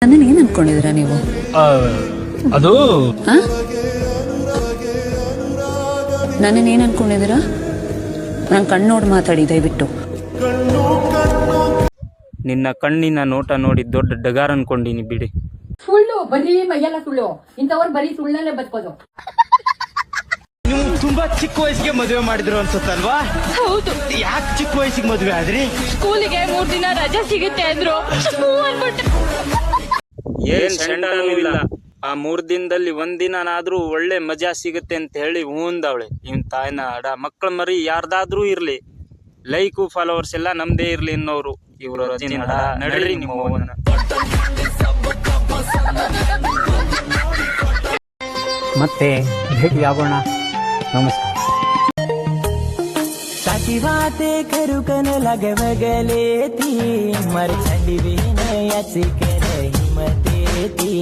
ನನ್ನನ್ನು ಏನ್ ಅನ್ಕೊಂಡಿದ್ದೀರಾ ನೀವು? ಅದು ನನ್ನನ್ನು ಏನ್ ಅನ್ಕೊಂಡಿದ್ದೀರಾ? ನಾನು ಕಣ್ಣು ನೋಡಿ ಮಾತಾಡಿ ದಯವಿಟ್ಟು. ನಿನ್ನ ಕಣ್ಣಿನ ನೋಟ ನೋಡಿ ದೊಡ್ಡ ಡಗಾರ್ ಅನ್ಕೊಂಡಿನಿ ಬಿಡಿ. ಸುಳ್ಳು ಬರೀ ಮೈಯೆಲ್ಲ ಸುಳ್ಳು. ಇಂಥವ್ರು ಬರೀ ಸುಳ್ಳಲ್ಲೇ ಬದುಕೋದು. ನೀವು ತುಂಬಾ ಚಿಕ್ಕ ವಯಸ್ಸಿಗೆ ಮದುವೆ ಮಾಡಿದ್ರು ಅನ್ಸುತ್ತಲ್ವಾ? ಹೌದು. ಯಾಕೆ ಚಿಕ್ಕ ವಯಸ್ಸಿಗೆ ಮದುವೆ ಆದ್ರಿ? ಸ್ಕೂಲಿಗೆ 3 ದಿನ ರಜೆ ಸಿಗುತ್ತೆ ಅಂದ್ರು. ಏನ್ ಶಂಡನೂ ಇಲ್ಲ. ಆ 3 ದಿನದಲ್ಲಿ 1 ದಿನನಾದ್ರೂ ಒಳ್ಳೆ ಮಜಾ ಸಿಗುತ್ತೆ ಅಂತ ಹೇಳಿ ಹೂಂದವಳೆ. ಇವನ್ ತಾಯಿನ ಅಡ ಮಕ್ಕಳ ಮರಿ ಯಾರ್ದಾದ್ರೂ ಇರ್ಲಿ, ಲೈಕು ಫಾಲೋವರ್ಸ್ ಎಲ್ಲ ನಮ್ದೇ ಇರ್ಲಿ ಅನ್ನೋರು ಇವ್ರ ನಡ್ರಿ ನಿಮ್ಮ ಮತ್ತೆ ಭೇಟಿಯಾಗೋಣ. ನಮಸ್ಕಾರ. साची बातें करू कन लगे बगले थी मर चली भी नया के नहीं मते थी.